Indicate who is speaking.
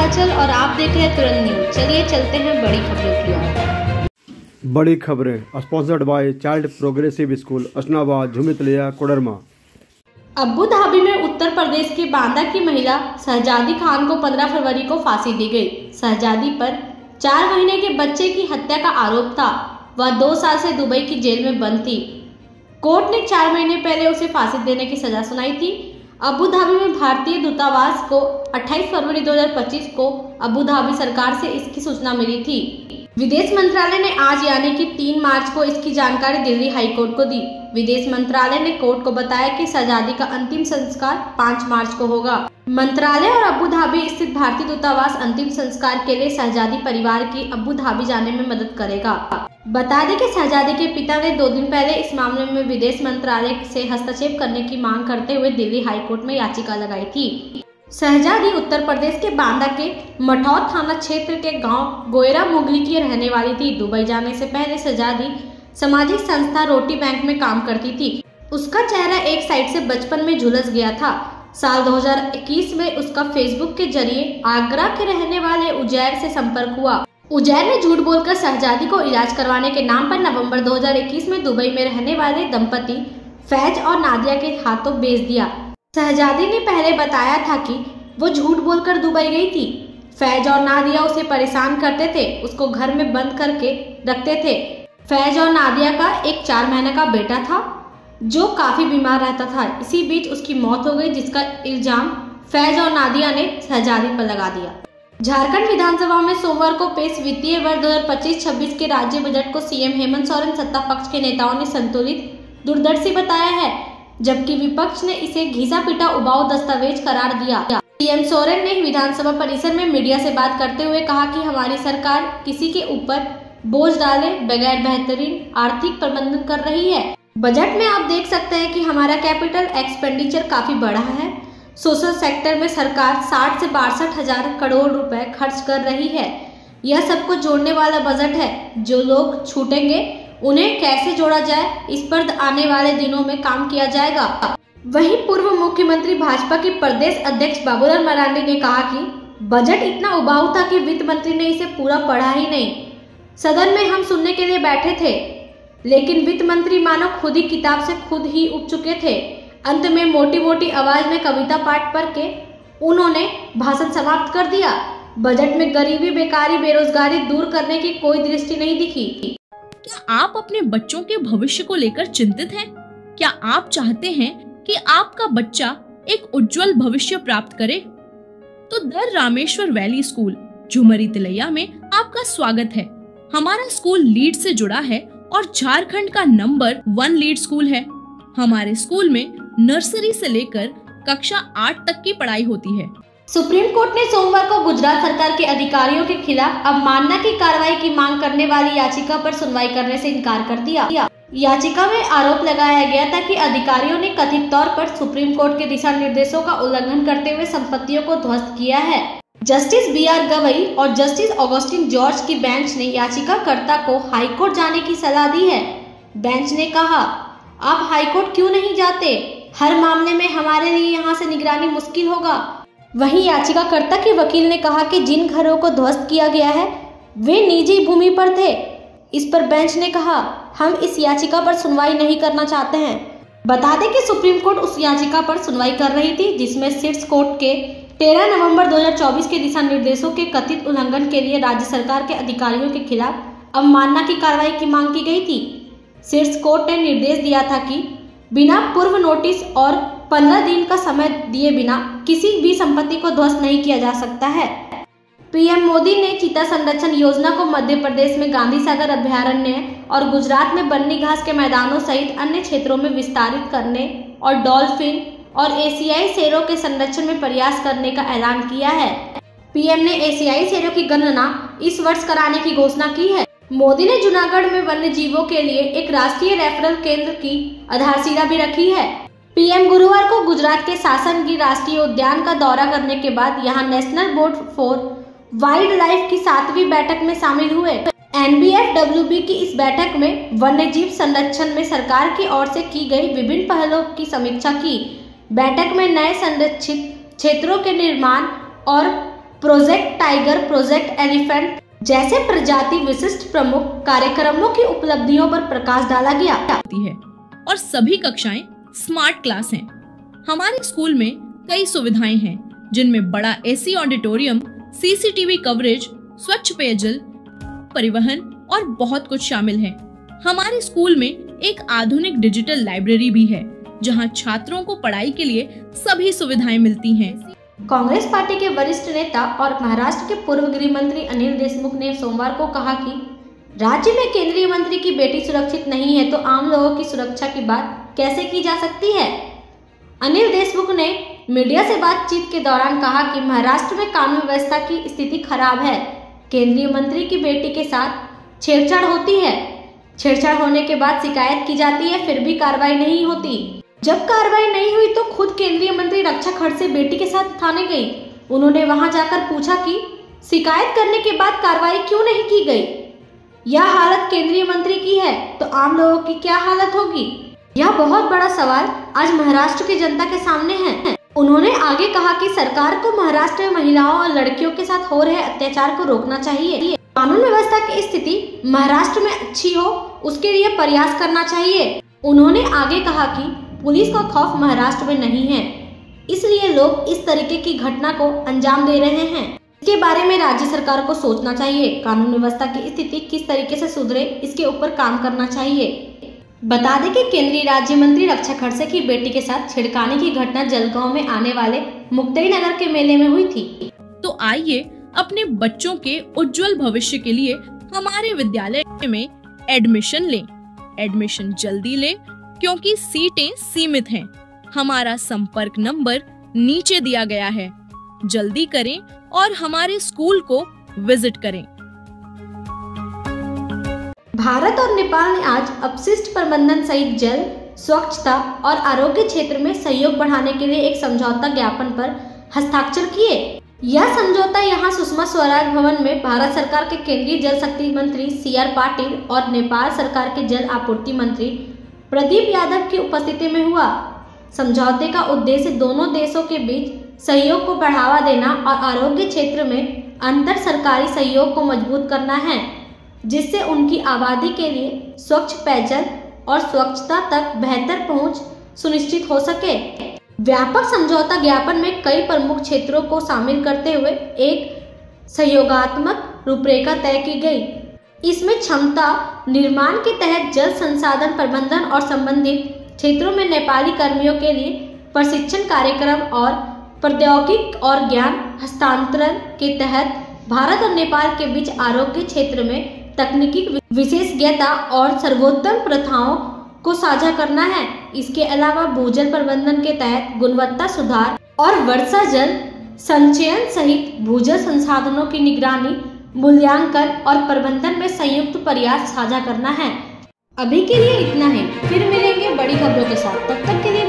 Speaker 1: हिमाचल और आप देख रहे हैं तुरंत न्यूज। चलिए चलते हैं बड़ी खबरों की ओर।
Speaker 2: बड़ी खबरें sponsored by child progressive school Asnabad Jhumritelaiya Koderma.
Speaker 1: Abu Dhabi में उत्तर प्रदेश के बांदा की महिला शहजादी खान को 15 फरवरी को फांसी दी गई। शहजादी पर 4 महीने के बच्चे की हत्या का आरोप था। वह 2 साल से दुबई की जेल में बंद थी। कोर्ट ने 4 महीने पहले उसे फांसी देने की सजा सुनाई थी। अबू धाबी में भारतीय दूतावास को 28 फरवरी 2025 को अबू धाबी सरकार से इसकी सूचना मिली थी। विदेश मंत्रालय ने आज यानी कि 3 मार्च को इसकी जानकारी दिल्ली हाई कोर्ट को दी। विदेश मंत्रालय ने कोर्ट को बताया कि शहजादी का अंतिम संस्कार 5 मार्च को होगा। मंत्रालय और अबू धाबी स्थित भारतीय दूतावास अंतिम संस्कार के लिए शहजादी परिवार की अबू धाबी जाने में मदद करेगा। बता दें कि शहजादी के पिता ने 2 दिन पहले इस मामले में विदेश मंत्रालय से हस्तक्षेप करने की मांग करते हुए दिल्ली हाई कोर्ट में याचिका लगाई थी। शहजादी उत्तर प्रदेश के बांदा के मठौद थाना क्षेत्र के गांव गोयरा मुगली की रहने वाली थी। दुबई जाने से पहले शहजादी सामाजिक संस्था रोटी बैंक में काम करती थी। उसका चेहरा एक साइड से बचपन में झुलस गया था। साल 2021 में उसका फेसबुक के जरिए आगरा के रहने वाले उजैर से संपर्क हुआ। उजैर ने झूठ बोलकर शहजादी को इलाज करवाने के नाम पर नवंबर 2021 में दुबई में रहने वाले दंपति फैज और नादिया के हाथों बेच दिया। शहजादी ने पहले बताया था कि वो झूठ बोलकर दुबई गई थी। फैज और नादिया उसे परेशान करते थे, उसको घर में बंद करके रखते थे। फैज और नादिया का एक 4 महीने का बेटा था जो काफी बीमार रहता था। इसी बीच उसकी मौत हो गई, जिसका इल्जाम फैज और नादिया ने शहजादी पर लगा दिया। झारखंड विधानसभा में सोमवार को पेश वित्तीय वर्ष 2025-26 के राज्य बजट को सीएम हेमंत सोरेन सत्ता पक्ष के नेताओं ने संतुलित दूरदर्शी बताया है, जबकि विपक्ष ने इसे घिसा पिटा उबाऊ दस्तावेज करार दिया। सीएम सोरेन ने विधानसभा परिसर में मीडिया से बात करते हुए कहा कि हमारी सरकार किसी के ऊपर बोझ डाले बगैर बेहतरीन आर्थिक प्रबंधन कर रही है। बजट में आप देख सकते हैं कि हमारा कैपिटल एक्सपेंडिचर काफी बढ़ा है। सोशल सेक्टर में सरकार 60 से 62 हजार करोड़ रुपए खर्च कर रही है। यह सबको जोड़ने वाला बजट है। जो लोग छूटेंगे उन्हें कैसे जोड़ा जाए, इस पर आने वाले दिनों में काम किया जाएगा। वहीं पूर्व मुख्यमंत्री भाजपा के प्रदेश अध्यक्ष बाबूलाल मरांडी ने कहा कि बजट इतना उबाऊ था कि वित्त मंत्री ने इसे पूरा पढ़ा ही नहीं। सदन में हम सुनने के लिए बैठे थे, लेकिन वित्त मंत्री मानो खुद ही किताब से खुद ही उब चुके थे। अंत में मोटी मोटी आवाज में कविता पाठ पढ़ के उन्होंने भाषण समाप्त कर दिया। बजट में गरीबी, बेकारी, बेरोजगारी दूर करने की कोई दृष्टि नहीं दिखी।
Speaker 3: क्या आप अपने बच्चों के भविष्य को लेकर चिंतित हैं? क्या आप चाहते हैं कि आपका बच्चा एक उज्जवल भविष्य प्राप्त करे? तो the Rameshwar valley school Jhumri Telaiya में आपका स्वागत है। हमारा स्कूल लीड से जुड़ा है और झारखंड का नंबर 1 लीड स्कूल है। हमारे स्कूल में नर्सरी से लेकर कक्षा 8 तक की पढ़ाई होती है।
Speaker 1: सुप्रीम कोर्ट ने सोमवार को गुजरात सरकार के अधिकारियों के खिलाफ अवमानना की कार्रवाई की मांग करने वाली याचिका पर सुनवाई करने से इनकार कर दिया। याचिका में आरोप लगाया गया था कि अधिकारियों ने कथित तौर पर सुप्रीम कोर्ट के दिशा निर्देशों का उल्लंघन करते हुए संपत्तियों को ध्वस्त किया है। जस्टिस BR गवई और जस्टिस ऑगस्टिन जॉर्ज की बेंच ने याचिकाकर्ता को हाईकोर्ट जाने की सलाह दी है। बेंच ने कहा, आप हाईकोर्ट क्यों नहीं जाते? हर मामले में हमारे लिए यहाँ से निगरानी मुश्किल होगा। वहीं याचिकाकर्ता के वकील ने कहा कि जिन घरों को ध्वस्त किया गया है वे निजी भूमि पर थे। इस पर बेंच ने कहा, हम इस याचिका पर सुनवाई नहीं करना चाहते हैं। बता दें कि सुप्रीम कोर्ट उस याचिका पर सुनवाई कर रही थी जिसमें शीर्ष कोर्ट के 13 नवंबर 2024 के दिशा निर्देशों के कथित उल्लंघन के लिए राज्य सरकार के अधिकारियों के खिलाफ अवमानना की कार्रवाई की मांग की गई थी। शीर्ष कोर्ट ने निर्देश दिया था कि बिना पूर्व नोटिस और 15 दिन का समय दिए बिना किसी भी संपत्ति को ध्वस्त नहीं किया जा सकता है। पीएम मोदी ने चीता संरक्षण योजना को मध्य प्रदेश में गांधी सागर अभयारण्य और गुजरात में बन्नी घास के मैदानों सहित अन्य क्षेत्रों में विस्तारित करने और डॉल्फिन और एशियाई शेरों के संरक्षण में प्रयास करने का ऐलान किया है। पीएम ने एशियाई शेरों की गणना इस वर्ष कराने की घोषणा की है। मोदी ने जूनागढ़ में वन्य जीवों के लिए एक राष्ट्रीय रेफरल केंद्र की आधारशिला भी रखी है। पीएम गुरुवार को गुजरात के सासन गिर राष्ट्रीय उद्यान का दौरा करने के बाद यहां national board for wild life की 7वीं बैठक में शामिल हुए। NBFWB की इस बैठक में वन्यजीव संरक्षण में सरकार की ओर से की गई विभिन्न पहलों की समीक्षा की। बैठक में नए संरक्षित क्षेत्रों के निर्माण और प्रोजेक्ट टाइगर, प्रोजेक्ट एलिफेंट जैसे प्रजाति विशिष्ट प्रमुख कार्यक्रमों की उपलब्धियों पर प्रकाश डाला गया
Speaker 3: है और सभी कक्षाएं स्मार्ट क्लास हैं। हमारे स्कूल में कई सुविधाएं हैं जिनमें बड़ा एसी ऑडिटोरियम, सीसीटीवी कवरेज, स्वच्छ पेयजल, परिवहन और बहुत कुछ शामिल है। हमारे स्कूल में एक आधुनिक डिजिटल लाइब्रेरी भी है जहां छात्रों को पढ़ाई के लिए सभी सुविधाएं मिलती हैं।
Speaker 1: कांग्रेस पार्टी के वरिष्ठ नेता और महाराष्ट्र के पूर्व गृह मंत्री अनिल देशमुख ने सोमवार को कहा कि राज्य में केंद्रीय मंत्री की बेटी सुरक्षित नहीं है तो आम लोगों की सुरक्षा की बात कैसे की जा सकती है। अनिल देशमुख ने मीडिया से बातचीत के दौरान कहा कि महाराष्ट्र में कानून व्यवस्था की स्थिति खराब है। केंद्रीय मंत्री की बेटी के साथ छेड़छाड़ होती है, छेड़छाड़ होने के बाद शिकायत की जाती है, फिर भी कार्रवाई नहीं होती। जब कार्रवाई नहीं हुई तो खुद केंद्रीय मंत्री रक्षा खड़से बेटी के साथ थाने गई। उन्होंने वहां जाकर पूछा कि शिकायत करने के बाद कार्रवाई क्यों नहीं की गई। यह हालत केंद्रीय मंत्री की है तो आम लोगों की क्या हालत होगी। यह बहुत बड़ा सवाल आज महाराष्ट्र की जनता के सामने है। उन्होंने आगे कहा कि सरकार को महाराष्ट्र में महिलाओं और लड़कियों के साथ हो रहे अत्याचार को रोकना चाहिए। कानून व्यवस्था की स्थिति महाराष्ट्र में अच्छी हो उसके लिए प्रयास करना चाहिए। उन्होंने आगे कहा कि पुलिस का खौफ महाराष्ट्र में नहीं है, इसलिए लोग इस तरीके की घटना को अंजाम दे रहे हैं। इसके बारे में राज्य सरकार को सोचना चाहिए। कानून व्यवस्था की स्थिति किस तरीके से सुधरे इसके ऊपर काम करना चाहिए। बता दें कि केंद्रीय राज्य मंत्री रक्षा खड़से की बेटी के साथ छिड़काने की घटना जलगांव में आने वाले मुक्तेई नगर के मेले में हुई थी।
Speaker 3: तो आइए अपने बच्चों के उज्जवल भविष्य के लिए हमारे विद्यालय में एडमिशन लें। एडमिशन जल्दी लें क्योंकि सीटें सीमित हैं। हमारा संपर्क नंबर नीचे दिया गया है। जल्दी करें और हमारे स्कूल को विजिट करें।
Speaker 1: भारत और नेपाल ने आज अपशिष्ट प्रबंधन सहित जल, स्वच्छता और आरोग्य क्षेत्र में सहयोग बढ़ाने के लिए एक समझौता ज्ञापन पर हस्ताक्षर किए। यह समझौता यहां सुषमा स्वराज भवन में भारत सरकार के केंद्रीय जल शक्ति मंत्री CR पाटिल और नेपाल सरकार के जल आपूर्ति मंत्री प्रदीप यादव की उपस्थिति में हुआ। समझौते का उद्देश्य दोनों देशों के बीच सहयोग को बढ़ावा देना और आरोग्य क्षेत्र में अंतर सरकारी सहयोग को मजबूत करना है, जिससे उनकी आबादी के लिए स्वच्छ पेयजल और स्वच्छता तक बेहतर पहुंच सुनिश्चित हो सके। व्यापक समझौता ज्ञापन में कई प्रमुख क्षेत्रों को शामिल करते हुए एक सहयोगात्मक रूपरेखा तय की गई। इसमें क्षमता निर्माण के तहत जल संसाधन प्रबंधन और संबंधित क्षेत्रों में नेपाली कर्मियों के लिए प्रशिक्षण कार्यक्रम और प्रौद्योगिकी और ज्ञान हस्तांतरण के तहत भारत और नेपाल के बीच आरोग्य क्षेत्र में तकनीकी विशेषज्ञता और सर्वोत्तम प्रथाओं को साझा करना है। इसके अलावा भूजल प्रबंधन के तहत गुणवत्ता सुधार और वर्षा जल संचयन सहित भूजल संसाधनों की निगरानी, मूल्यांकन और प्रबंधन में संयुक्त प्रयास साझा करना है। अभी के लिए इतना ही, फिर मिलेंगे बड़ी खबरों के साथ। तब तक के लिए